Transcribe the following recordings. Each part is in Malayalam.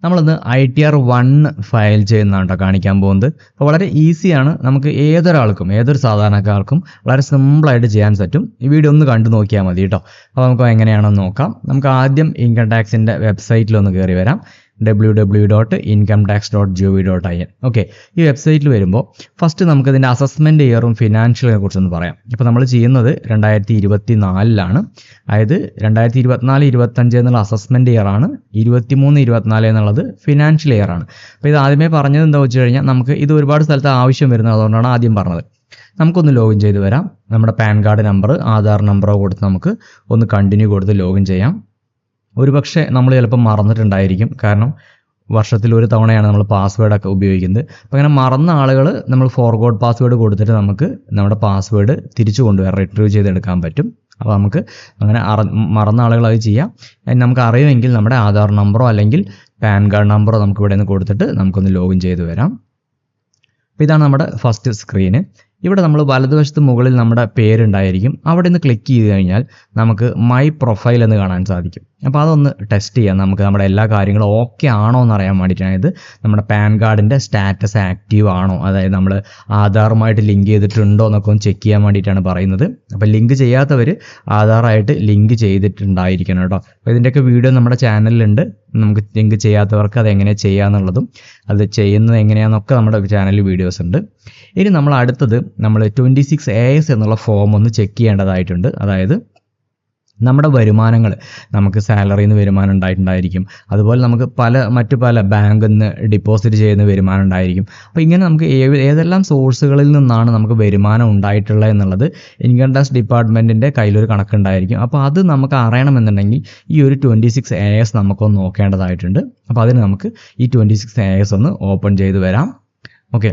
നമ്മളിന്ന് ITR 1 ഫയൽ ചെയ്യുന്നതാണ് കേട്ടോ കാണിക്കാൻ പോകുന്നത്. അപ്പോൾ വളരെ ഈസിയാണ്, നമുക്ക് ഏതൊരു സാധാരണക്കാർക്കും വളരെ സിമ്പിളായിട്ട് ചെയ്യാൻ പറ്റും. ഈ വീഡിയോ ഒന്ന് കണ്ടു നോക്കിയാൽ മതി കേട്ടോ. അപ്പോൾ നമുക്ക് എങ്ങനെയാണെന്ന് നോക്കാം. നമുക്ക് ആദ്യം ഇൻകം ടാക്സിൻ്റെ വെബ്സൈറ്റിലൊന്ന് കയറി വരാം. www.incometax.gov.in. ഓക്കെ, ഈ വെബ്സൈറ്റിൽ വരുമ്പോൾ ഫസ്റ്റ് നമുക്ക് ഇതിൻ്റെ അസസ്മെൻറ്റ് ഇയറും ഫിനാൻഷ്യലിനെ കുറിച്ചൊന്ന് പറയാം. ഇപ്പോൾ നമ്മൾ ചെയ്യുന്നത് 2024 അതായത് 2024-25 എന്നുള്ള അസസ്മെൻറ്റ് ഇയറാണ്, 23-24 എന്നുള്ളത് ഫിനാൻഷ്യൽ ഇയറാണ്. അപ്പോൾ ഇത് ആദ്യമേ പറഞ്ഞത് എന്താ വെച്ച് കഴിഞ്ഞാൽ നമുക്ക് ഇത് ഒരുപാട് സ്ഥലത്ത് ആവശ്യം വരുന്നത്, അതുകൊണ്ടാണ് ആദ്യം പറഞ്ഞത്. നമുക്കൊന്ന് ലോഗിൻ ചെയ്ത് വരാം. നമ്മുടെ പാൻ കാർഡ് നമ്പർ, ആധാർ നമ്പറോ കൊടുത്ത് നമുക്ക് ഒന്ന് കണ്ടിന്യൂ കൊടുത്ത് ലോഗിൻ ചെയ്യാം. ഒരുപക്ഷെ നമ്മൾ ചിലപ്പോൾ മറന്നിട്ടുണ്ടായിരിക്കും, കാരണം വർഷത്തിൽ ഒരു തവണയാണ് നമ്മൾ പാസ്വേഡൊക്കെ ഉപയോഗിക്കുന്നത്. അപ്പോൾ അങ്ങനെ മറന്ന ആളുകൾ നമ്മൾ ഫോർഗോട്ട് പാസ്വേഡ് കൊടുത്തിട്ട് നമുക്ക് നമ്മുടെ പാസ്വേഡ് തിരിച്ചു കൊണ്ടുവരാം, റിട്രീവ് ചെയ്തെടുക്കാൻ പറ്റും. അപ്പോൾ നമുക്ക് അങ്ങനെ മറന്ന ആളുകൾ അത് ചെയ്യാം. നമുക്ക് അറിയുമെങ്കിൽ നമ്മുടെ ആധാർ നമ്പറോ അല്ലെങ്കിൽ പാൻ കാർഡ് നമ്പറോ നമുക്ക് ഇവിടെ നിന്ന് കൊടുത്തിട്ട് നമുക്കൊന്ന് ലോഗിൻ ചെയ്ത് വരാം. അപ്പോൾ ഇതാണ് നമ്മുടെ ഫസ്റ്റ് സ്ക്രീന്. ഇവിടെ നമ്മൾ വലതുവശത്ത് മുകളിൽ നമ്മുടെ പേരുണ്ടായിരിക്കും. അവിടെ നിന്ന് ക്ലിക്ക് ചെയ്ത് കഴിഞ്ഞാൽ നമുക്ക് മൈ പ്രൊഫൈൽ എന്ന് കാണാൻ സാധിക്കും. അപ്പോൾ അതൊന്ന് ടെസ്റ്റ് ചെയ്യാം. നമുക്ക് നമ്മുടെ എല്ലാ കാര്യങ്ങളും ഓക്കെ ആണോ എന്ന് അറിയാൻ വേണ്ടിയിട്ടാണ്. ഇത് നമ്മുടെ പാൻ കാർഡിൻ്റെ സ്റ്റാറ്റസ് ആക്റ്റീവ് ആണോ, അതായത് നമ്മൾ ആധാറുമായിട്ട് ലിങ്ക് ചെയ്തിട്ടുണ്ടോ എന്നൊക്കെ ഒന്ന് ചെക്ക് ചെയ്യാൻ വേണ്ടിയിട്ടാണ് പറയുന്നത്. അപ്പോൾ ലിങ്ക് ചെയ്യാത്തവർ ആധാറായിട്ട് ലിങ്ക് ചെയ്തിട്ടുണ്ടായിരിക്കണം കേട്ടോ. അപ്പോൾ ഇതിൻ്റെയൊക്കെ വീഡിയോ നമ്മുടെ ചാനലിലുണ്ട്. നമുക്ക് ലിങ്ക് ചെയ്യാത്തവർക്ക് അതെങ്ങനെ ചെയ്യാന്നുള്ളതും അത് ചെയ്യുന്നത് എങ്ങനെയാണെന്നൊക്കെ നമ്മുടെ ചാനലിൽ വീഡിയോസ് ഉണ്ട്. ഇനി നമ്മൾ അടുത്തത് നമ്മൾ 26AS എന്നുള്ള ഫോം ഒന്ന് ചെക്ക് ചെയ്യേണ്ടതായിട്ടുണ്ട്. അതായത് നമ്മുടെ വരുമാനങ്ങൾ, നമുക്ക് സാലറിയിൽ നിന്ന് വരുമാനം ഉണ്ടായിട്ടുണ്ടായിരിക്കും, അതുപോലെ നമുക്ക് മറ്റു പല ബാങ്കിൽ നിന്ന് ഡിപ്പോസിറ്റ് ചെയ്യുന്ന വരുമാനം ഉണ്ടായിരിക്കും. അപ്പോൾ ഇങ്ങനെ നമുക്ക് ഏതെല്ലാം സോഴ്സുകളിൽ നിന്നാണ് നമുക്ക് വരുമാനം ഉണ്ടായിട്ടുള്ളത് എന്നുള്ളത് ഇൻകം ടാക്സ് ഡിപ്പാർട്ട്മെൻറ്റിൻ്റെ കയ്യിലൊരു കണക്കുണ്ടായിരിക്കും. അപ്പോൾ അത് നമുക്ക് അറിയണമെന്നുണ്ടെങ്കിൽ ഈ ഒരു 26AS നമുക്കൊന്ന് നോക്കേണ്ടതായിട്ടുണ്ട്. അപ്പോൾ അതിന് നമുക്ക് ഈ 26AS ഒന്ന് ഓപ്പൺ ചെയ്ത് വരാം. ഓക്കെ,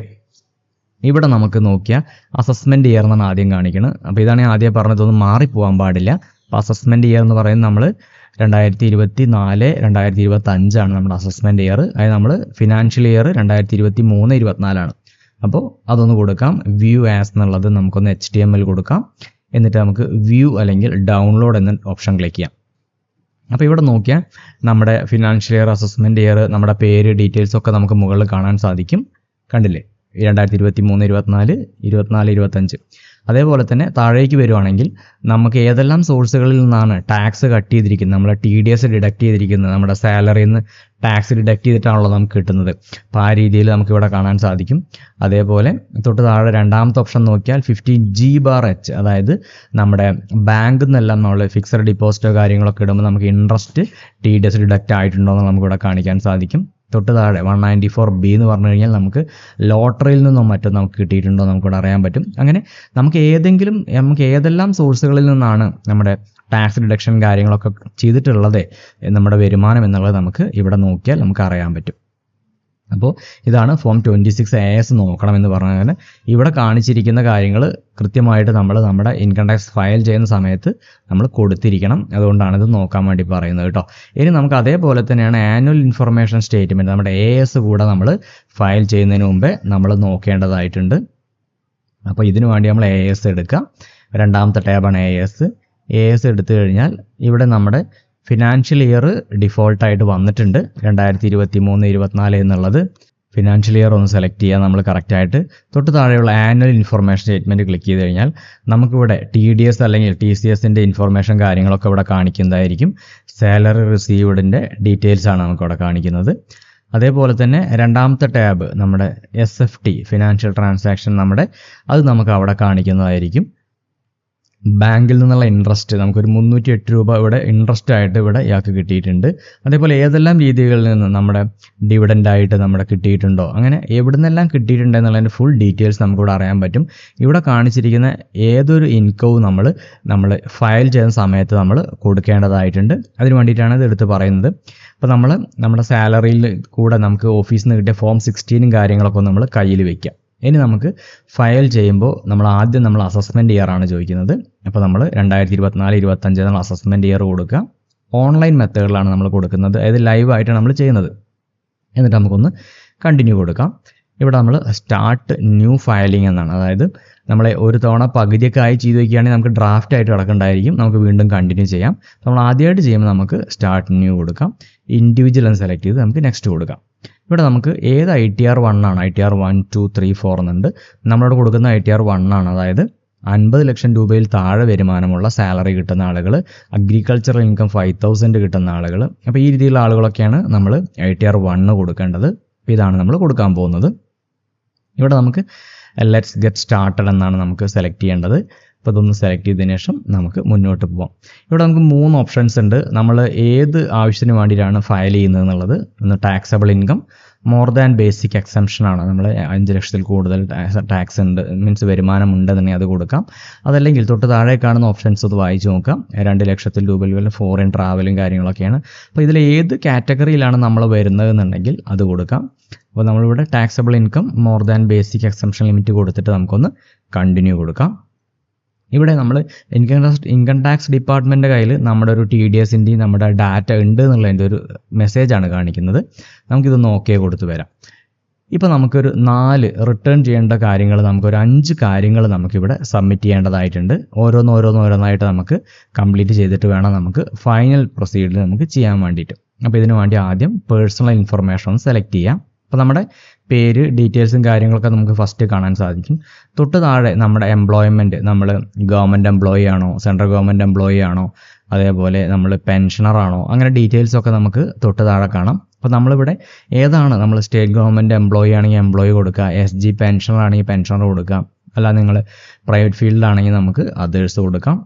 ഇവിടെ നമുക്ക് നോക്കിയാൽ അസസ്മെൻറ്റ് ഇയർ എന്നാണ് ആദ്യം കാണിക്കുന്നത്. അപ്പോൾ ഇതാണ് ഞാൻ ആദ്യം പറഞ്ഞതൊന്നും മാറിപ്പോകാൻ പാടില്ല. അപ്പോൾ അസസ്മെൻറ്റ് ഇയർ എന്ന് പറയുന്നത് നമ്മൾ 2024-2025 നമ്മുടെ അസസ്മെൻറ്റ് ഇയർ. അതായത് നമ്മൾ ഫിനാൻഷ്യൽ ഇയർ 2023-24. അപ്പോൾ അതൊന്ന് കൊടുക്കാം. വ്യൂ ആസ് എന്നുള്ളത് നമുക്കൊന്ന് HTML കൊടുക്കാം. എന്നിട്ട് നമുക്ക് വ്യൂ അല്ലെങ്കിൽ ഡൗൺലോഡ് എന്ന ഓപ്ഷൻ ക്ലിക്ക് ചെയ്യാം. അപ്പോൾ ഇവിടെ നോക്കിയാൽ നമ്മുടെ ഫിനാൻഷ്യൽ ഇയർ, അസസ്മെൻറ്റ് ഇയർ, നമ്മുടെ പേര്, ഡീറ്റെയിൽസ് ഒക്കെ നമുക്ക് മുകളിൽ കാണാൻ സാധിക്കും. കണ്ടില്ലേ, 2023-24, 24-25. അതേപോലെ തന്നെ താഴേക്ക് വരുവാണെങ്കിൽ നമുക്ക് ഏതെല്ലാം സോഴ്സുകളിൽ നിന്നാണ് ടാക്സ് കട്ട് ചെയ്തിരിക്കുന്നത്, നമ്മളെ TDS ഡിഡക്ട് ചെയ്തിരിക്കുന്നത്, നമ്മുടെ സാലറിയിൽ നിന്ന് ടാക്സ് ഡിഡക്ട് ചെയ്തിട്ടാണല്ലോ നമുക്ക് കിട്ടുന്നത്. അപ്പോൾ ആ രീതിയിൽ നമുക്കിവിടെ കാണാൻ സാധിക്കും. അതേപോലെ തൊട്ട് താഴെ രണ്ടാമത്തെ ഓപ്ഷൻ നോക്കിയാൽ 15G/H, അതായത് നമ്മുടെ ബാങ്കിൽ നിന്നെല്ലാം നമ്മൾ ഫിക്സഡ് ഡിപ്പോസിറ്റോ കാര്യങ്ങളൊക്കെ ഇടുമ്പോൾ നമുക്ക് ഇൻട്രസ്റ്റ് TDS ഡിഡക്റ്റ് ആയിട്ടുണ്ടോ എന്ന് നമുക്കിവിടെ കാണിക്കാൻ സാധിക്കും. തൊട്ട് താഴെ 194B എന്ന് പറഞ്ഞു കഴിഞ്ഞാൽ നമുക്ക് ലോട്ടറിയിൽ നിന്നോ മറ്റോ നമുക്ക് കിട്ടിയിട്ടുണ്ടോ നമുക്കിവിടെ അറിയാൻ പറ്റും. അങ്ങനെ നമുക്ക് ഏതെല്ലാം സോഴ്സുകളിൽ നിന്നാണ് നമ്മുടെ ടാക്സ് ഡിഡക്ഷൻ കാര്യങ്ങളൊക്കെ ചെയ്തിട്ടുള്ളത്, നമ്മുടെ വരുമാനം എന്നുള്ളത് നമുക്ക് ഇവിടെ നോക്കിയാൽ നമുക്ക് അറിയാൻ പറ്റും. അപ്പോൾ ഇതാണ് ഫോം 26AS നോക്കണമെന്ന് പറഞ്ഞാൽ ഇവിടെ കാണിച്ചിരിക്കുന്ന കാര്യങ്ങൾ കൃത്യമായിട്ട് നമ്മൾ നമ്മുടെ ഇൻകം ടാക്സ് ഫയൽ ചെയ്യുന്ന സമയത്ത് നമ്മൾ കൊടുത്തിരിക്കണം. അതുകൊണ്ടാണ് ഇത് നോക്കാൻ വേണ്ടി പറയുന്നത് കേട്ടോ. ഇനി നമുക്ക് അതേപോലെ തന്നെയാണ് ആനുവൽ ഇൻഫർമേഷൻ സ്റ്റേറ്റ്മെൻറ്റ്, നമ്മുടെ AS കൂടെ നമ്മൾ ഫയൽ ചെയ്യുന്നതിന് മുമ്പേ നമ്മൾ നോക്കേണ്ടതായിട്ടുണ്ട്. അപ്പോൾ ഇതിനു വേണ്ടി നമ്മൾ AS എടുക്കാം. രണ്ടാമത്തെ ടാബാണ് AS എടുത്തു കഴിഞ്ഞാൽ ഇവിടെ നമ്മുടെ ഫിനാൻഷ്യൽ ഇയർ ഡിഫോൾട്ടായിട്ട് വന്നിട്ടുണ്ട് 2023-24 എന്നുള്ളത്. ഫിനാൻഷ്യൽ ഇയർ ഒന്ന് സെലക്ട് ചെയ്യുക നമ്മൾ കറക്റ്റായിട്ട്. തൊട്ട് താഴെയുള്ള ആനുവൽ ഇൻഫർമേഷൻ സ്റ്റേറ്റ്മെൻറ്റ് ക്ലിക്ക് ചെയ്ത് കഴിഞ്ഞാൽ നമുക്കിവിടെ TDS അല്ലെങ്കിൽ TCSൻ്റെ ഇൻഫർമേഷൻ കാര്യങ്ങളൊക്കെ ഇവിടെ കാണിക്കുന്നതായിരിക്കും. സാലറി റിസീവ്ഡിൻ്റെ ഡീറ്റെയിൽസ് ആണ് നമുക്കിവിടെ കാണിക്കുന്നത്. അതേപോലെ തന്നെ രണ്ടാമത്തെ ടാബ് നമ്മുടെ SFT ഫിനാൻഷ്യൽ ട്രാൻസാക്ഷൻ അത് നമുക്ക് അവിടെ കാണിക്കുന്നതായിരിക്കും. ബാങ്കിൽ നിന്നുള്ള ഇൻട്രസ്റ്റ് നമുക്കൊരു 308 രൂപ ഇവിടെ ഇൻട്രസ്റ്റ് ആയിട്ട് ഇവിടെ ഇയാൾക്ക് കിട്ടിയിട്ടുണ്ട്. അതേപോലെ ഏതെല്ലാം രീതികളിൽ നിന്ന് നമ്മുടെ ഡിവിഡൻ്റ് ആയിട്ട് നമ്മുടെ കിട്ടിയിട്ടുണ്ടോ, അങ്ങനെ എവിടെ നിന്നെല്ലാം കിട്ടിയിട്ടുണ്ട് എന്നുള്ളതിൻ്റെ ഫുൾ ഡീറ്റെയിൽസ് നമുക്കിവിടെ അറിയാൻ പറ്റും. ഇവിടെ കാണിച്ചിരിക്കുന്ന ഏതൊരു ഇൻകവും നമ്മൾ ഫയൽ ചെയ്യുന്ന സമയത്ത് നമ്മൾ കൊടുക്കേണ്ടതായിട്ടുണ്ട്. അതിന് വേണ്ടിയിട്ടാണ് ഇത് എടുത്ത് പറയുന്നത്. അപ്പോൾ നമ്മുടെ സാലറിയിൽ കൂടെ നമുക്ക് ഓഫീസിൽ നിന്ന് കിട്ടിയ ഫോം 16 കാര്യങ്ങളൊക്കെ നമ്മൾ കയ്യിൽ വയ്ക്കാം. ഇനി നമുക്ക് ഫയൽ ചെയ്യുമ്പോൾ നമ്മൾ അസസ്മെൻറ്റ് ഇയർ ആണ് ചോദിക്കുന്നത്. അപ്പോൾ നമ്മൾ 2024-25 എന്നുള്ള അസസ്മെൻറ്റ് ഇയർ കൊടുക്കുക. ഓൺലൈൻ മെത്തേഡിലാണ് നമ്മൾ കൊടുക്കുന്നത്, അതായത് ലൈവായിട്ടാണ് നമ്മൾ ചെയ്യുന്നത്. എന്നിട്ട് നമുക്കൊന്ന് കണ്ടിന്യൂ കൊടുക്കാം. ഇവിടെ നമ്മൾ സ്റ്റാർട്ട് ന്യൂ ഫയലിംഗ് എന്നാണ്. അതായത് നമ്മളെ ഒരു തവണ പകുതിയൊക്കെ ആയി ചെയ്ത് വയ്ക്കുകയാണെങ്കിൽ നമുക്ക് ഡ്രാഫ്റ്റ് ആയിട്ട് കിടക്കണ്ടായിരിക്കും, നമുക്ക് വീണ്ടും കണ്ടിന്യൂ ചെയ്യാം. നമ്മൾ ആദ്യമായിട്ട് ചെയ്യുമ്പോൾ നമുക്ക് സ്റ്റാർട്ട് ന്യൂ കൊടുക്കാം, ഇൻഡിവിജ്വൽ എന്ന് സെലക്ട് ചെയ്ത് നമുക്ക് നെക്സ്റ്റ് കൊടുക്കാം. ഇവിടെ നമുക്ക് ഏത് ITR 1 ആണ്, ITR 1, 2, 3, 4 എന്നുണ്ട്. നമ്മളോട് കൊടുക്കുന്ന ITR 1 ആണ്. അതായത് 50 ലക്ഷം രൂപയിൽ താഴെ വരുമാനമുള്ള സാലറി കിട്ടുന്ന ആളുകൾ, അഗ്രികൾച്ചറൽ ഇൻകം 5000 കിട്ടുന്ന ആളുകൾ. അപ്പോൾ ഈ രീതിയിലുള്ള ആളുകളൊക്കെയാണ് നമ്മൾ ITR 1 കൊടുക്കേണ്ടത്. അപ്പോൾ ഇതാണ് നമ്മൾ കൊടുക്കാൻ പോകുന്നത്. ഇവിടെ നമുക്ക് ലെറ്റ്സ് ഗെറ്റ് സ്റ്റാർട്ടഡ് എന്നാണ് നമുക്ക് സെലക്ട് ചെയ്യേണ്ടത്. അപ്പോൾ ഇതൊന്ന് സെലക്ട് ചെയ്തതിനു ശേഷം നമുക്ക് മുന്നോട്ട് പോകാം. ഇവിടെ നമുക്ക് 3 ഓപ്ഷൻസ് ഉണ്ട്. നമ്മൾ ഏത് ആവശ്യത്തിന് വേണ്ടിയിട്ടാണ് ഫയൽ ചെയ്യുന്നത് എന്നുള്ളത്. ഒന്ന് taxable income, more than basic exemption ആണ്. നമ്മൾ 5 ലക്ഷത്തിൽ കൂടുതൽ ടാക്സ് ഉണ്ട്, മീൻസ് വരുമാനം ഉണ്ടെന്നുണ്ടെങ്കിൽ അത് കൊടുക്കാം. അതല്ലെങ്കിൽ തൊട്ട് താഴെ കാണുന്ന ഓപ്ഷൻസ് അത് വായിച്ച് നോക്കാം. 2 ലക്ഷത്തിൽ രൂപയിൽ ഫോറിൻ ട്രാവലും കാര്യങ്ങളൊക്കെയാണ്. അപ്പോൾ ഇതിൽ ഏത് കാറ്റഗറിയിലാണ് നമ്മൾ വരുന്നത് എന്നുണ്ടെങ്കിൽ അത് കൊടുക്കാം. അപ്പോൾ നമ്മളിവിടെ taxable income, more than basic exemption limit കൊടുത്തിട്ട് നമുക്കൊന്ന് കണ്ടിന്യൂ കൊടുക്കാം. ഇവിടെ നമ്മൾ ഇൻകം ടാക്സ് ഡിപ്പാർട്ട്മെൻറ്റിൻ്റെ കയ്യിൽ നമ്മുടെ ഒരു TDSൻ്റെയും നമ്മുടെ ഡാറ്റ ഉണ്ട് എന്നുള്ളതിൻ്റെ ഒരു മെസ്സേജാണ് കാണിക്കുന്നത്. നമുക്കിതൊന്ന് ഓക്കെ കൊടുത്ത് വരാം. ഇപ്പോൾ നമുക്കൊരു 4 റിട്ടേൺ ചെയ്യേണ്ട കാര്യങ്ങൾ, നമുക്കൊരു 5 കാര്യങ്ങൾ നമുക്കിവിടെ സബ്മിറ്റ് ചെയ്യേണ്ടതായിട്ടുണ്ട്. ഓരോന്നായിട്ട് നമുക്ക് കംപ്ലീറ്റ് ചെയ്തിട്ട് വേണം നമുക്ക് ഫൈനൽ പ്രൊസീഡിയർ നമുക്ക് ചെയ്യാൻ വേണ്ടിയിട്ട്. അപ്പോൾ ഇതിനു വേണ്ടി ആദ്യം പേഴ്സണൽ ഇൻഫർമേഷൻ സെലക്ട് ചെയ്യാം. അപ്പോൾ നമ്മുടെ പേര്, ഡീറ്റെയിൽസും കാര്യങ്ങളൊക്കെ നമുക്ക് ഫസ്റ്റ് കാണാൻ സാധിക്കും. തൊട്ട് താഴെ നമ്മുടെ എംപ്ലോയ്മെൻറ്റ്, നമ്മൾ ഗവൺമെൻറ് എംപ്ലോയി ആണോ, സെൻട്രൽ ഗവൺമെൻറ് എംപ്ലോയി ആണോ, അതേപോലെ നമ്മൾ പെൻഷനറാണോ, അങ്ങനെ ഡീറ്റെയിൽസൊക്കെ നമുക്ക് തൊട്ട് താഴെ കാണാം. അപ്പോൾ നമ്മളിവിടെ ഏതാണ്, നമ്മൾ സ്റ്റേറ്റ് ഗവൺമെൻറ് എംപ്ലോയി ആണെങ്കിൽ എംപ്ലോയി കൊടുക്കുക, SG പെൻഷനർ ആണെങ്കിൽ പെൻഷനർ കൊടുക്കാം, അല്ല നിങ്ങൾ പ്രൈവറ്റ് ഫീൽഡിലാണെങ്കിൽ നമുക്ക് അതേഴ്സ് കൊടുക്കാം.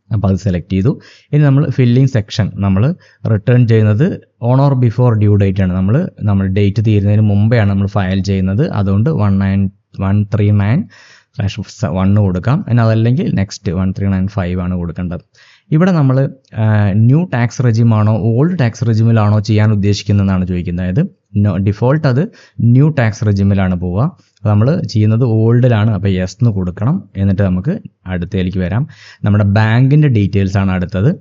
അപ്പോൾ അത് സെലക്ട് ചെയ്തു. ഇനി നമ്മൾ ഫില്ലിംഗ് സെക്ഷൻ നമ്മൾ റിട്ടേൺ ചെയ്യുന്നത് on or before due date ആണ്. നമ്മൾ ഡേറ്റ് തീരുന്നതിന് മുമ്പെയാണ് നമ്മൾ ഫയൽ ചെയ്യുന്നത്. അതുകൊണ്ട് 139/1 കൊടുക്കാം. ഇനി അതല്ലെങ്കിൽ നെക്സ്റ്റ് 1395 ആണ് കൊടുക്കേണ്ടത്. ഇവിടെ നമ്മൾ ന്യൂ ടാക്സ് റെജിമാണോ ഓൾഡ് ടാക്സ് റെജിമിലാണോ ചെയ്യാൻ ഉദ്ദേശിക്കുന്നതെന്നാണ് ചോദിക്കുന്നത്. അതായത് ഡിഫോൾട്ട് അത് ന്യൂ ടാക്സ് റെജിമിലാണ് പോവുക. നമ്മൾ ചെയ്യുന്നത് ഓൾഡിലാണ്. അപ്പോൾ യെസ് എന്ന് കൊടുക്കണം. എന്നിട്ട് നമുക്ക് അടുത്തേക്ക് വരാം. നമ്മുടെ ബാങ്കിൻ്റെ ഡീറ്റെയിൽസ് ആണ് അടുത്തത്.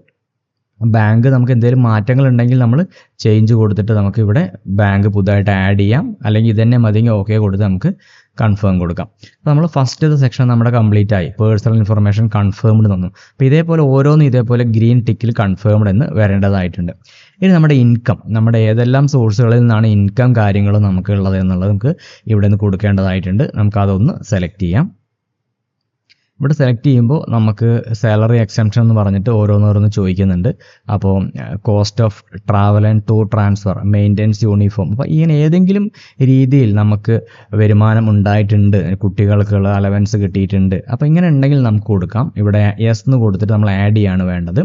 ബാങ്ക് നമുക്ക് എന്തെങ്കിലും മാറ്റങ്ങൾ ഉണ്ടെങ്കിൽ നമ്മൾ ചേഞ്ച് കൊടുത്തിട്ട് നമുക്ക് ഇവിടെ ബാങ്ക് പുതുതായിട്ട് ആഡ് ചെയ്യാം. അല്ലെങ്കിൽ ഇതന്നെ മതിയെങ്കിൽ ഓക്കെ കൊടുത്ത് നമുക്ക് കൺഫേം കൊടുക്കാം. അപ്പോൾ നമ്മൾ ഫസ്റ്റ് സെക്ഷൻ നമ്മുടെ കംപ്ലീറ്റ് ആയി. പേഴ്സണൽ ഇൻഫർമേഷൻ കൺഫേംഡ് തന്നു. അപ്പോൾ ഇതേപോലെ ഓരോന്നും ഇതേപോലെ ഗ്രീൻ ടിക്കിൽ കൺഫേംഡ് എന്ന് വരേണ്ടതായിട്ടുണ്ട്. ഇനി നമ്മുടെ ഇൻകം, നമ്മുടെ ഏതെല്ലാം സോഴ്സുകളിൽ നിന്നാണ് ഇൻകം കാര്യങ്ങളും നമുക്ക് ഉള്ളത് എന്നുള്ളത് നമുക്ക് ഇവിടെ നിന്ന് കൊടുക്കേണ്ടതായിട്ടുണ്ട്. നമുക്കതൊന്ന് സെലക്ട് ചെയ്യാം. ഇവിടെ സെലക്ട് ചെയ്യുമ്പോൾ നമുക്ക് സാലറി എക്സംഷൻ എന്ന് പറഞ്ഞിട്ട് ഓരോന്നോരോന്ന് ചോദിക്കുന്നുണ്ട്. അപ്പോൾ cost of travel and tour transfer, maintenance uniform, അപ്പോൾ ഇങ്ങനെ ഏതെങ്കിലും രീതിയിൽ നമുക്ക് വരുമാനം ഉണ്ടായിട്ടുണ്ട്, കുട്ടികൾക്കുള്ള അലവൻസ് കിട്ടിയിട്ടുണ്ട്, അപ്പോൾ ഇങ്ങനെ ഉണ്ടെങ്കിൽ നമുക്ക് കൊടുക്കാം. ഇവിടെ യെസ് എന്ന് കൊടുത്തിട്ട് നമ്മൾ ആഡ് ചെയ്യാണ് വേണ്ടത്.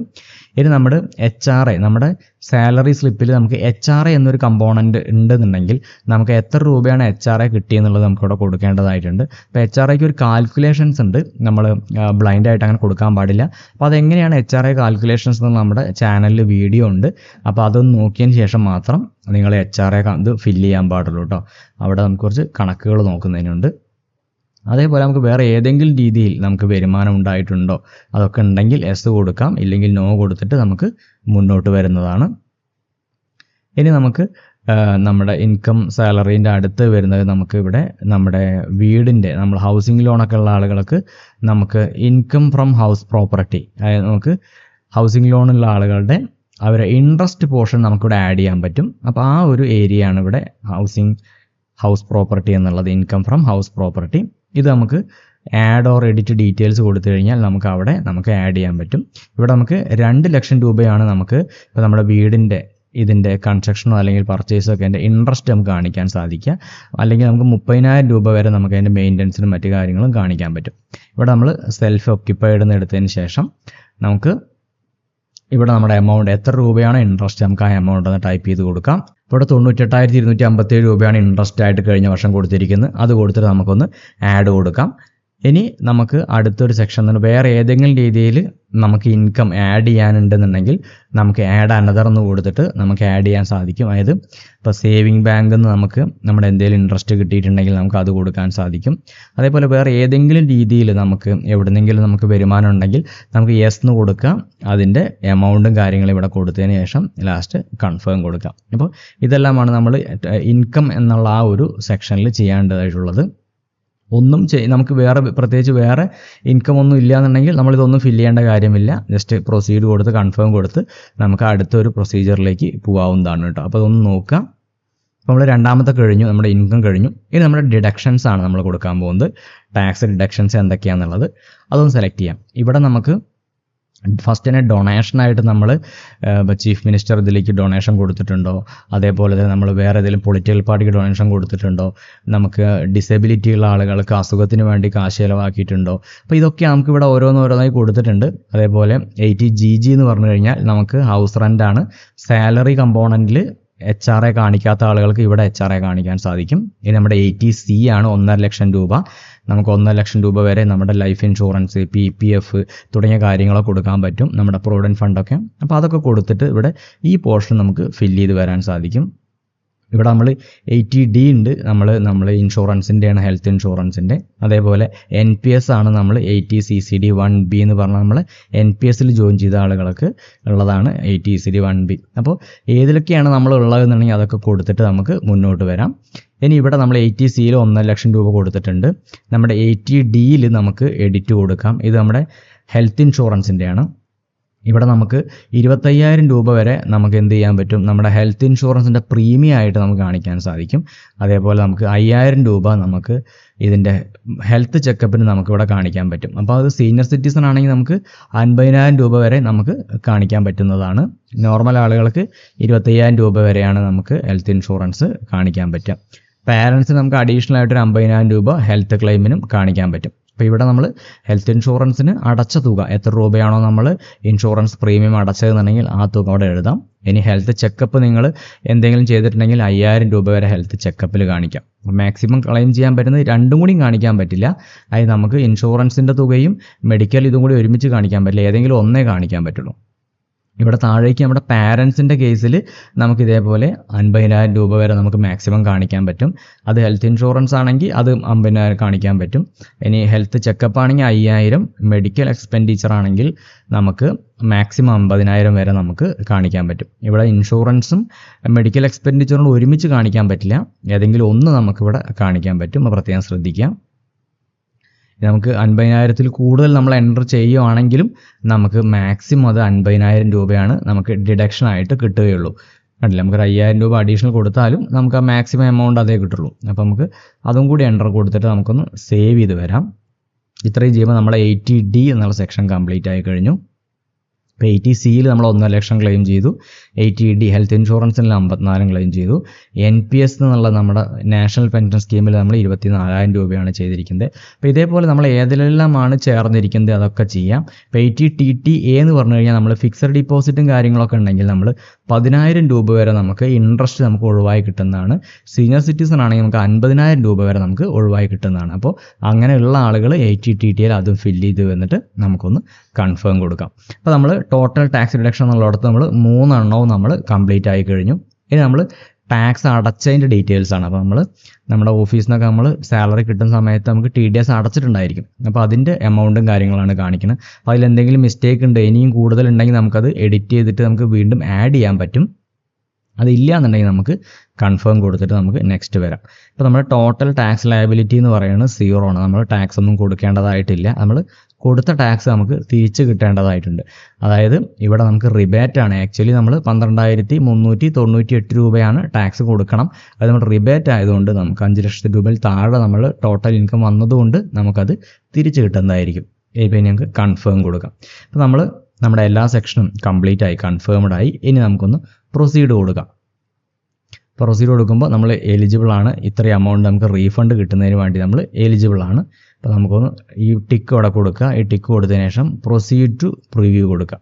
ഇനി നമ്മുടെ HRA, നമ്മുടെ സാലറി സ്ലിപ്പിൽ നമുക്ക് HRA എന്നൊരു കമ്പോണൻറ്റ് ഉണ്ടെന്നുണ്ടെങ്കിൽ നമുക്ക് എത്ര രൂപയാണ് HRA കിട്ടിയെന്നുള്ളത് നമുക്കിവിടെ കൊടുക്കേണ്ടതായിട്ടുണ്ട്. അപ്പോൾ HRAയ്ക്ക് ഒരു കാൽക്കുലേഷൻസ് ഉണ്ട്. നമ്മൾ ബ്ലൈൻഡായിട്ട് അങ്ങനെ കൊടുക്കാൻ പാടില്ല. അപ്പോൾ അതെങ്ങനെയാണ് HRA കാൽക്കുലേഷൻസ് എന്ന് നമ്മുടെ ചാനലിൽ വീഡിയോ ഉണ്ട്. അപ്പോൾ അതൊന്ന് നോക്കിയതിന് ശേഷം മാത്രം നിങ്ങൾ HRA ഇത് ഫില്ല് ചെയ്യാൻ പാടുള്ളൂ കേട്ടോ. അവിടെ നമുക്ക് കുറച്ച് കണക്കുകൾ നോക്കുന്നതിനുണ്ട്. അതേപോലെ നമുക്ക് വേറെ ഏതെങ്കിലും രീതിയിൽ നമുക്ക് വരുമാനം ഉണ്ടായിട്ടുണ്ടോ അതൊക്കെ ഉണ്ടെങ്കിൽ എസ് കൊടുക്കാം, ഇല്ലെങ്കിൽ നോ കൊടുത്തിട്ട് നമുക്ക് മുന്നോട്ട് വരുന്നതാണ്. ഇനി നമുക്ക് നമ്മുടെ ഇൻകം സാലറീൻ്റെ അടുത്ത് വരുന്നത് നമുക്ക് ഇവിടെ നമ്മുടെ വീടിൻ്റെ, നമ്മൾ ഹൗസിംഗ് ലോണൊക്കെ ഉള്ള ആളുകൾക്ക് നമുക്ക് ഇൻകം ഫ്രം ഹൗസ് പ്രോപ്പർട്ടി, അതായത് നമുക്ക് ഹൗസിംഗ് ലോണുള്ള ആളുകളുടെ അവരെ ഇൻട്രസ്റ്റ് പോർഷൻ നമുക്കിവിടെ ആഡ് ചെയ്യാൻ പറ്റും. അപ്പോൾ ആ ഒരു ഏരിയയാണ് ഇവിടെ ഹൗസ് പ്രോപ്പർട്ടി എന്നുള്ളത്, ഇൻകം ഫ്രം ഹൗസ് പ്രോപ്പർട്ടി. ഇത് നമുക്ക് ആഡ് ഓർ എഡിറ്റ് ഡീറ്റെയിൽസ് കൊടുത്തു കഴിഞ്ഞാൽ നമുക്ക് അവിടെ നമുക്ക് ആഡ് ചെയ്യാൻ പറ്റും. ഇവിടെ നമുക്ക് 2 ലക്ഷം രൂപയാണ് നമുക്ക് ഇപ്പോൾ നമ്മുടെ വീടിൻ്റെ ഇതിൻ്റെ കൺസ്ട്രക്ഷനോ അല്ലെങ്കിൽ പർച്ചേസോ ഒക്കെ അതിൻ്റെ ഇൻട്രസ്റ്റ് നമുക്ക് കാണിക്കാൻ സാധിക്കുക. അല്ലെങ്കിൽ നമുക്ക് 30,000 രൂപ വരെ നമുക്ക് അതിൻ്റെ മെയിൻ്റനൻസിനും മറ്റു കാര്യങ്ങളും കാണിക്കാൻ പറ്റും. ഇവിടെ നമ്മൾ സെൽഫ് ഓക്യുപ്പൈഡ് എന്ന് എടുത്തതിന് ശേഷം നമുക്ക് ഇവിടെ നമ്മുടെ എമൗണ്ട് എത്ര രൂപയാണ് ഇൻട്രസ്റ്റ് നമുക്ക് ആ എമൗണ്ട് ഒന്ന് ടൈപ്പ് ചെയ്ത് കൊടുക്കാം. ഇവിടെ 98,257 രൂപയാണ് ഇൻട്രസ്റ്റ് ആയിട്ട് കഴിഞ്ഞ വർഷം കൊടുത്തിരിക്കുന്നത്. അത് കൊടുത്തിട്ട് നമുക്കൊന്ന് ആഡ് കൊടുക്കാം. ഇനി നമുക്ക് അടുത്തൊരു സെക്ഷൻ വേറെ ഏതെങ്കിലും രീതിയിൽ നമുക്ക് ഇൻകം ആഡ് ചെയ്യാനുണ്ടെന്നുണ്ടെങ്കിൽ നമുക്ക് ആഡ് അനദർ എന്ന് കൊടുത്തിട്ട് നമുക്ക് ആഡ് ചെയ്യാൻ സാധിക്കും. അതായത് ഇപ്പോൾ സേവിങ് ബാങ്കിൽ നിന്ന് നമുക്ക് നമ്മുടെ എന്തെങ്കിലും ഇൻട്രസ്റ്റ് കിട്ടിയിട്ടുണ്ടെങ്കിൽ നമുക്ക് അത് കൊടുക്കാൻ സാധിക്കും. അതേപോലെ വേറെ ഏതെങ്കിലും രീതിയിൽ നമുക്ക് എവിടെന്നെങ്കിലും നമുക്ക് വരുമാനം ഉണ്ടെങ്കിൽ നമുക്ക് യെസ് എന്ന് കൊടുക്കാം. അതിൻ്റെ എമൗണ്ടും കാര്യങ്ങളും ഇവിടെ കൊടുത്തതിന് ശേഷം ലാസ്റ്റ് കൺഫേം കൊടുക്കാം. അപ്പോൾ ഇതെല്ലാമാണ് നമ്മൾ ഇൻകം എന്നുള്ള ആ ഒരു സെക്ഷനിൽ ചെയ്യേണ്ടതായിട്ടുള്ളത്. നമുക്ക് പ്രത്യേകിച്ച് വേറെ ഇൻകം ഒന്നും ഇല്ല എന്നുണ്ടെങ്കിൽ നമ്മളിതൊന്നും ഫില്ല് ചെയ്യേണ്ട കാര്യമില്ല. ജസ്റ്റ് പ്രൊസീഡ് കൊടുത്ത് കൺഫേം കൊടുത്ത് നമുക്ക് അടുത്തൊരു പ്രൊസീജിയറിലേക്ക് പോകാവുന്നതാണ് കേട്ടോ. അപ്പോൾ അതൊന്ന് നോക്കാം. അപ്പോൾ നമ്മൾ രണ്ടാമത്തെ കഴിഞ്ഞു, നമ്മുടെ ഇൻകം കഴിഞ്ഞു. ഇനി നമ്മുടെ ഡിഡക്ഷൻസ് ആണ് നമ്മൾ കൊടുക്കാൻ പോകുന്നത്. ടാക്സ് ഡിഡക്ഷൻസ് എന്തൊക്കെയാണെന്നുള്ളത് അതൊന്ന് സെലക്ട് ചെയ്യാം. ഇവിടെ നമുക്ക് ഫസ്റ്റ് തന്നെ ഡൊണേഷനായിട്ട് നമ്മൾ ചീഫ് മിനിസ്റ്റർ ഇതിലേക്ക് ഡൊണേഷൻ കൊടുത്തിട്ടുണ്ടോ, അതേപോലെ തന്നെ നമ്മൾ വേറെ ഏതെങ്കിലും പൊളിറ്റിക്കൽ പാർട്ടിക്ക് ഡൊണേഷൻ കൊടുത്തിട്ടുണ്ടോ, നമുക്ക് ഡിസബിലിറ്റി ഉള്ള ആളുകൾക്ക് അസുഖത്തിന് വേണ്ടി കാശ് ചിലവാക്കിയിട്ടുണ്ടോ. അപ്പോൾ ഇതൊക്കെ നമുക്ക് ഇവിടെ ഓരോന്നോരോന്നായി കൊടുത്തിട്ടുണ്ട്. അതേപോലെ 80GG എന്ന് പറഞ്ഞു കഴിഞ്ഞാൽ നമുക്ക് ഹൗസ് റെൻ്റാണ്. സാലറി കമ്പോണൻറ്റിൽ HRA കാണിക്കാത്ത ആളുകൾക്ക് ഇവിടെ HRA കാണിക്കാൻ സാധിക്കും. ഇനി നമ്മുടെ 80C ആണ് 1.5 ലക്ഷം രൂപ. നമുക്ക് 1.5 ലക്ഷം രൂപ വരെ നമ്മുടെ ലൈഫ് ഇൻഷുറൻസ്, PPF തുടങ്ങിയ കാര്യങ്ങളൊക്കെ കൊടുക്കാൻ പറ്റും, നമ്മുടെ പ്രൊവിഡൻറ്റ് ഫണ്ടൊക്കെ. അപ്പോൾ അതൊക്കെ കൊടുത്തിട്ട് ഇവിടെ ഈ പോർഷൻ നമുക്ക് ഫില്ല് ചെയ്ത് വരാൻ സാധിക്കും. ഇവിടെ നമ്മൾ 80D ഉണ്ട്, നമ്മൾ ഇൻഷുറൻസിൻ്റെയാണ്, ഹെൽത്ത് ഇൻഷുറൻസിൻ്റെ. അതേപോലെ NPS ആണ് നമ്മൾ 80CCD 1B എന്ന് പറഞ്ഞാൽ നമ്മൾ NPSൽ ജോയിൻ ചെയ്ത ആളുകൾക്ക് ഉള്ളതാണ് 80CCD 1B. അപ്പോൾ ഏതിലൊക്കെയാണ് നമ്മൾ ഉള്ളതെന്നുണ്ടെങ്കിൽ അതൊക്കെ കൊടുത്തിട്ട് നമുക്ക് മുന്നോട്ട് വരാം. ഇനി ഇവിടെ നമ്മൾ 80Cയിൽ 1.5 ലക്ഷം രൂപ കൊടുത്തിട്ടുണ്ട്. നമ്മുടെ 80Dയിൽ നമുക്ക് എഡിറ്റ് കൊടുക്കാം. ഇത് നമ്മുടെ ഹെൽത്ത് ഇൻഷുറൻസിൻ്റെയാണ്. ഇവിടെ നമുക്ക് 25,000 രൂപ വരെ നമുക്ക് എന്ത് ചെയ്യാൻ പറ്റും, നമ്മുടെ ഹെൽത്ത് ഇൻഷുറൻസിൻ്റെ പ്രീമിയം ആയിട്ട് നമുക്ക് കാണിക്കാൻ സാധിക്കും. അതേപോലെ നമുക്ക് 5,000 രൂപ നമുക്ക് ഇതിൻ്റെ ഹെൽത്ത് ചെക്കപ്പിന് നമുക്കിവിടെ കാണിക്കാൻ പറ്റും. അപ്പോൾ അത് സീനിയർ സിറ്റിസൺ ആണെങ്കിൽ നമുക്ക് 50,000 രൂപ വരെ നമുക്ക് കാണിക്കാൻ പറ്റുന്നതാണ്. നോർമൽ ആളുകൾക്ക് 25,000 രൂപ വരെയാണ് നമുക്ക് ഹെൽത്ത് ഇൻഷുറൻസ് കാണിക്കാൻ പറ്റുക. പാരൻസിന് നമുക്ക് അഡീഷണൽ ആയിട്ടൊരു 50,000 രൂപ ഹെൽത്ത് ക്ലെയിമിനും കാണിക്കാൻ പറ്റും. അപ്പോൾ ഇവിടെ നമ്മൾ ഹെൽത്ത് ഇൻഷുറൻസിന് അടച്ച തുക എത്ര രൂപയാണോ നമ്മൾ ഇൻഷുറൻസ് പ്രീമിയം അടച്ചതെന്നുണ്ടെങ്കിൽ ആ തുക അവിടെ എഴുതാം. ഇനി ഹെൽത്ത് ചെക്കപ്പ് നിങ്ങൾ എന്തെങ്കിലും ചെയ്തിട്ടുണ്ടെങ്കിൽ 5,000 രൂപ വരെ ഹെൽത്ത് ചെക്കപ്പിൽ കാണിക്കാം. മാക്സിമം ക്ലെയിം ചെയ്യാൻ പറ്റുന്നത് രണ്ടും കൂടിയും കാണിക്കാൻ പറ്റില്ല. അതായത് നമുക്ക് ഇൻഷുറൻസിൻ്റെ തുകയും മെഡിക്കൽ ഇതും കൂടി ഒരുമിച്ച് കാണിക്കാൻ പറ്റില്ല, ഏതെങ്കിലും ഒന്നേ കാണിക്കാൻ പറ്റുള്ളൂ. ഇവിടെ താഴേക്ക് നമ്മുടെ പാരൻസിൻ്റെ കേസിൽ നമുക്ക് ഇതേപോലെ 50,000 രൂപ വരെ നമുക്ക് മാക്സിമം കാണിക്കാൻ പറ്റും. അത് ഹെൽത്ത് ഇൻഷുറൻസ് ആണെങ്കിൽ അത് 50,000 കാണിക്കാൻ പറ്റും. ഇനി ഹെൽത്ത് ചെക്കപ്പ് ആണെങ്കിൽ 5,000, മെഡിക്കൽ എക്സ്പെൻഡിച്ചർ ആണെങ്കിൽ നമുക്ക് മാക്സിമം 50,000 വരെ നമുക്ക് കാണിക്കാൻ പറ്റും. ഇവിടെ ഇൻഷുറൻസും മെഡിക്കൽ എക്സ്പെൻഡിച്ചറും ഒരുമിച്ച് കാണിക്കാൻ പറ്റില്ല, ഏതെങ്കിലും ഒന്ന് നമുക്കിവിടെ കാണിക്കാൻ പറ്റും. പ്രത്യേകം ശ്രദ്ധിക്കാം. നമുക്ക് 50,000 കൂടുതൽ നമ്മൾ എൻ്റർ ചെയ്യുകയാണെങ്കിലും നമുക്ക് മാക്സിമം അത് 50,000 രൂപയാണ് നമുക്ക് ഡിഡക്ഷൻ ആയിട്ട് കിട്ടുകയുള്ളൂ. കണ്ടില്ല, നമുക്ക് 5,000 രൂപ അഡീഷണൽ കൊടുത്താലും നമുക്ക് ആ മാക്സിമം എമൗണ്ട് അതേ കിട്ടുള്ളൂ. അപ്പോൾ നമുക്ക് അതും കൂടി എൻ്റർ കൊടുത്തിട്ട് നമുക്കൊന്ന് സേവ് ചെയ്ത് വരാം. ഇത്രയും ചെയ്യുമ്പോൾ നമ്മളെ 80D എന്നുള്ള സെക്ഷൻ കംപ്ലീറ്റ് ആയി കഴിഞ്ഞു. ഇപ്പോൾ 80Cയിൽ നമ്മൾ 1.5 ലക്ഷം ക്ലെയിം ചെയ്തു. 80D ഹെൽത്ത് ഇൻഷുറൻസിൽ 54 ക്ലെയിം ചെയ്തു. NPS എന്നുള്ള നമ്മുടെ നാഷണൽ പെൻഷൻ സ്കീമിൽ നമ്മൾ 24,000 രൂപയാണ് ചെയ്തിരിക്കുന്നത്. അപ്പോൾ ഇതേപോലെ നമ്മൾ ഏതിലെല്ലാമാണ് ചേർന്നിരിക്കുന്നത് അതൊക്കെ ചെയ്യാം. ഇപ്പോൾ 80TTA എന്ന് പറഞ്ഞു കഴിഞ്ഞാൽ നമ്മൾ ഫിക്സഡ് ഡിപ്പോസിറ്റും കാര്യങ്ങളൊക്കെ ഉണ്ടെങ്കിൽ നമ്മൾ 10,000 രൂപ വരെ നമുക്ക് ഇൻട്രസ്റ്റ് നമുക്ക് ഒഴിവായി കിട്ടുന്നതാണ്. സീനിയർ സിറ്റിസൺ ആണെങ്കിൽ നമുക്ക് 50,000 രൂപ വരെ നമുക്ക് ഒഴിവായി കിട്ടുന്നതാണ്. അപ്പോൾ അങ്ങനെയുള്ള ആളുകൾ 80TTയിൽ അതും ഫില്ല് ചെയ്ത് വന്നിട്ട് നമുക്കൊന്ന് കൺഫേം കൊടുക്കാം. അപ്പോൾ നമ്മൾ ടോട്ടൽ ടാക്സ് ഡിഡക്ഷൻ എന്നുള്ളിടത്ത് നമ്മൾ 3 എണ്ണവും നമ്മൾ കംപ്ലീറ്റ് ആയി കഴിഞ്ഞു. ഇനി നമ്മൾ ടാക്സ് അടച്ചതിൻ്റെ ഡീറ്റെയിൽസ് ആണ്. അപ്പോൾ നമ്മുടെ ഓഫീസിൽ നിന്നൊക്കെ നമ്മൾ സാലറി കിട്ടുന്ന സമയത്ത് നമുക്ക് TDS അടച്ചിട്ടുണ്ടായിരിക്കും. അപ്പോൾ അതിൻ്റെ എമൗണ്ടും കാര്യങ്ങളാണ് കാണിക്കുന്നത്. അപ്പോൾ അതിലെന്തെങ്കിലും മിസ്റ്റേക്ക് ഉണ്ട്, ഇനിയും കൂടുതലുണ്ടെങ്കിൽ നമുക്കത് എഡിറ്റ് ചെയ്തിട്ട് നമുക്ക് വീണ്ടും ആഡ് ചെയ്യാൻ പറ്റും. അതില്ല എന്നുണ്ടെങ്കിൽ നമുക്ക് കൺഫേം കൊടുത്തിട്ട് നമുക്ക് നെക്സ്റ്റ് വരാം. ഇപ്പോൾ നമ്മുടെ ടോട്ടൽ ടാക്സ് ലയബിലിറ്റി എന്ന് പറയുന്നത് 0 ആണ്. നമ്മൾ ടാക്സ് ഒന്നും കൊടുക്കേണ്ടതായിട്ടില്ല. നമ്മൾ കൊടുത്ത ടാക്സ് നമുക്ക് തിരിച്ച് കിട്ടേണ്ടതായിട്ടുണ്ട്. അതായത് ഇവിടെ നമുക്ക് റിബേറ്റ് ആണ്. ആക്ച്വലി നമ്മൾ 12,398 രൂപയാണ് ടാക്സ് കൊടുക്കണം. അത് നമ്മൾ റിബേറ്റ് ആയതുകൊണ്ട് നമുക്ക് 5 ലക്ഷം രൂപയിൽ താഴെ നമ്മൾ ടോട്ടൽ ഇൻകം വന്നതുകൊണ്ട് നമുക്കത് തിരിച്ച് കിട്ടുന്നതായിരിക്കും. ഇപ്പോൾ ഞങ്ങൾക്ക് കൺഫേം കൊടുക്കാം. അപ്പോൾ നമ്മുടെ എല്ലാ സെക്ഷനും കംപ്ലീറ്റ് ആയി, കൺഫേംഡ് ആയി. ഇനി നമുക്കൊന്ന് പ്രൊസീഡ് കൊടുക്കാം. പ്രൊസീഡ് കൊടുക്കുമ്പോൾ നമ്മൾ എലിജിബിൾ ആണ്. ഇത്രയും എമൗണ്ട് നമുക്ക് റീഫണ്ട് കിട്ടുന്നതിന് വേണ്ടി നമ്മൾ എലിജിബിൾ ആണ്. അപ്പോൾ നമുക്കൊന്ന് ഈ ടിക്ക് അവിടെ കൊടുക്കുക. ഈ ടിക്ക് കൊടുത്തതിന് ശേഷം പ്രൊസീഡ് ടു പ്രിവ്യൂ കൊടുക്കുക.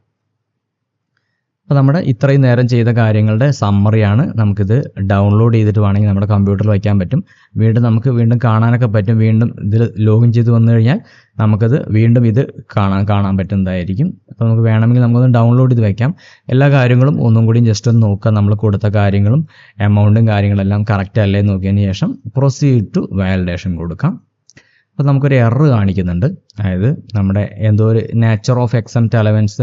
അപ്പോൾ നമ്മുടെ ഇത്രയും നേരം ചെയ്ത കാര്യങ്ങളുടെ സമ്മറിയാണ്. നമുക്കിത് ഡൗൺലോഡ് ചെയ്തിട്ട് വേണമെങ്കിൽ നമ്മുടെ കമ്പ്യൂട്ടറിൽ വയ്ക്കാൻ പറ്റും. നമുക്ക് വീണ്ടും കാണാനൊക്കെ പറ്റും. വീണ്ടും ഇതിൽ ലോഗിൻ ചെയ്ത് വന്നു കഴിഞ്ഞാൽ നമുക്കത് വീണ്ടും ഇത് കാണാൻ പറ്റുന്നതായിരിക്കും. അപ്പോൾ നമുക്ക് വേണമെങ്കിൽ നമുക്കൊന്ന് ഡൗൺലോഡ് ചെയ്ത് വയ്ക്കാം. എല്ലാ കാര്യങ്ങളും ഒന്നും കൂടി ജസ്റ്റ് ഒന്ന് നോക്കുക. നമ്മൾ കൊടുത്ത കാര്യങ്ങളും എമൗണ്ടും കാര്യങ്ങളെല്ലാം കറക്റ്റ് അല്ലേ നോക്കിയതിന് ശേഷം പ്രൊസീഡ് ടു വാലിഡേഷൻ കൊടുക്കാം. അപ്പോൾ നമുക്കൊരു എറർ കാണിക്കുന്നുണ്ട്. അതായത് നമ്മുടെ എന്തോ ഒരു nature of exempt allowance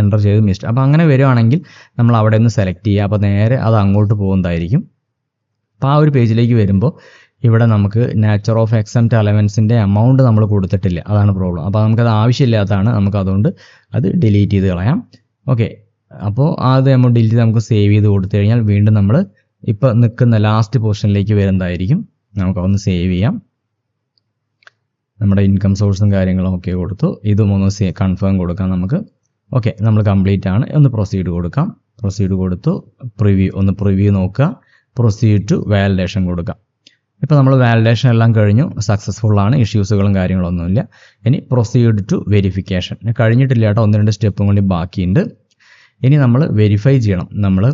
enter ചെയ്ത് മിസ്റ്റേക്ക്. അപ്പോൾ അങ്ങനെ വരുവാണെങ്കിൽ നമ്മൾ അവിടെ നിന്ന് സെലക്ട് ചെയ്യുക. അപ്പോൾ നേരെ അത് അങ്ങോട്ട് പോകുന്നതായിരിക്കും. അപ്പോൾ ആ ഒരു പേജിലേക്ക് വരുമ്പോൾ ഇവിടെ നമുക്ക് നേച്ചർ ഓഫ് എക്സംപ്റ്റ് അലവൻസിൻ്റെ എമൗണ്ട് നമ്മൾ കൊടുത്തിട്ടില്ല. അതാണ് പ്രോബ്ലം. അപ്പോൾ നമുക്കത് ആവശ്യമില്ലാത്തതാണ്. നമുക്ക് അതുകൊണ്ട് അത് ഡിലീറ്റ് ചെയ്ത് കളയാം. ഓക്കെ, അപ്പോൾ അത് എമൗണ്ട് ഡിലീറ്റ് ചെയ്ത് നമുക്ക് സേവ് ചെയ്ത് കൊടുത്തു കഴിഞ്ഞാൽ വീണ്ടും നമ്മൾ ഇപ്പോൾ നിൽക്കുന്ന ലാസ്റ്റ് പോർഷനിലേക്ക് വരുന്നതായിരിക്കും. നമുക്കതൊന്ന് സേവ് ചെയ്യാം. നമ്മുടെ ഇൻകം സോഴ്സും കാര്യങ്ങളും ഒക്കെ കൊടുത്തു. ഇതും ഒന്ന് കൺഫേം കൊടുക്കാം നമുക്ക്. ഓക്കെ, നമ്മൾ കംപ്ലീറ്റ് ആണ്. ഒന്ന് പ്രൊസീഡ് കൊടുക്കാം. പ്രൊസീഡ് കൊടുത്തു. പ്രിവ്യൂ നോക്കുക. പ്രൊസീഡ് ടു വാലിഡേഷൻ കൊടുക്കാം. ഇപ്പോൾ നമ്മൾ വാലിഡേഷൻ എല്ലാം കഴിഞ്ഞു. സക്സസ്ഫുൾ ആണ്. ഇഷ്യൂസുകളും കാര്യങ്ങളൊന്നുമില്ല. ഇനി പ്രൊസീഡ് ടു വെരിഫിക്കേഷൻ കഴിഞ്ഞിട്ടില്ല കേട്ടോ. 1-2 സ്റ്റെപ്പും കൂടി ബാക്കിയുണ്ട്. ഇനി നമ്മൾ വെരിഫൈ ചെയ്യണം. നമ്മൾ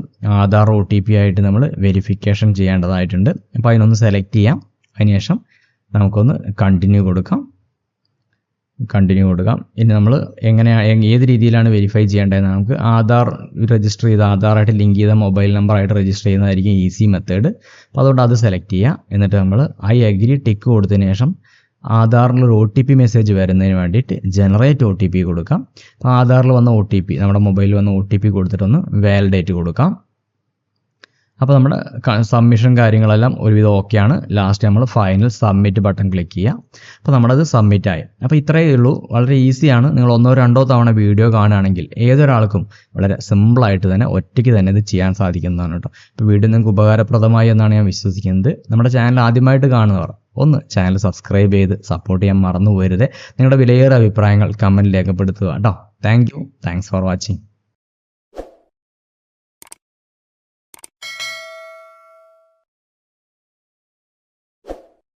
ആധാർ OTP ആയിട്ട് നമ്മൾ വെരിഫിക്കേഷൻ ചെയ്യേണ്ടതായിട്ടുണ്ട്. അപ്പോൾ അതിനൊന്ന് സെലക്ട് ചെയ്യാം. അതിനുശേഷം നമുക്കൊന്ന് കണ്ടിന്യൂ കൊടുക്കാം. ഇനി നമ്മൾ ഏത് രീതിയിലാണ് വെരിഫൈ ചെയ്യേണ്ടതെന്ന് നമുക്ക് ആധാർ രജിസ്റ്റർ ചെയ്ത ആധാറായിട്ട് ലിങ്ക് ചെയ്ത മൊബൈൽ നമ്പറായിട്ട് രജിസ്റ്റർ ചെയ്യുന്നതായിരിക്കും ഈസി മെത്തേഡ്. അപ്പോൾ അതുകൊണ്ട് അത് സെലക്ട് ചെയ്യുക. എന്നിട്ട് നമ്മൾ ഐ അഗ്രി ടിക്ക് കൊടുത്തതിന് ശേഷം ആധാറിൽ ഒരു OTP മെസ്സേജ് വരുന്നതിന് വേണ്ടിയിട്ട് ജനറേറ്റ് OTP കൊടുക്കാം. അപ്പോൾ ആധാറിൽ വന്ന OTP നമ്മുടെ മൊബൈലിൽ വന്ന OTP കൊടുത്തിട്ടൊന്ന് വാലിഡേറ്റ് കൊടുക്കാം. അപ്പോൾ നമ്മുടെ സബ്മിഷൻ കാര്യങ്ങളെല്ലാം ഒരുവിധം ഓക്കെയാണ്. ലാസ്റ്റ് നമ്മൾ ഫൈനൽ സബ്മിറ്റ് ബട്ടൺ ക്ലിക്ക് ചെയ്യുക. അപ്പോൾ നമ്മളത് സബ്മിറ്റ് ആയി. അപ്പോൾ ഇത്രയേ ഉള്ളൂ. വളരെ ഈസിയാണ്. നിങ്ങൾ 1-2 തവണ വീഡിയോ കാണുകയാണെങ്കിൽ ഏതൊരാൾക്കും വളരെ സിമ്പിളായിട്ട് തന്നെ ഒറ്റയ്ക്ക് തന്നെ ഇത് ചെയ്യാൻ സാധിക്കുന്നതാണ് കേട്ടോ. ഇപ്പോൾ വീഡിയോ നിങ്ങൾക്ക് ഉപകാരപ്രദമായി എന്നാണ് ഞാൻ വിശ്വസിക്കുന്നത്. നമ്മുടെ ചാനൽ ആദ്യമായിട്ട് കാണുന്നവർ ഒന്ന് ചാനൽ സബ്സ്ക്രൈബ് ചെയ്ത് സപ്പോർട്ട് ചെയ്യാൻ മറന്നു പോകരുത്. നിങ്ങളുടെ വിലയേറിയ അഭിപ്രായങ്ങൾ കമൻറ്റ് രേഖപ്പെടുത്തുക കേട്ടോ. Thanks for watching.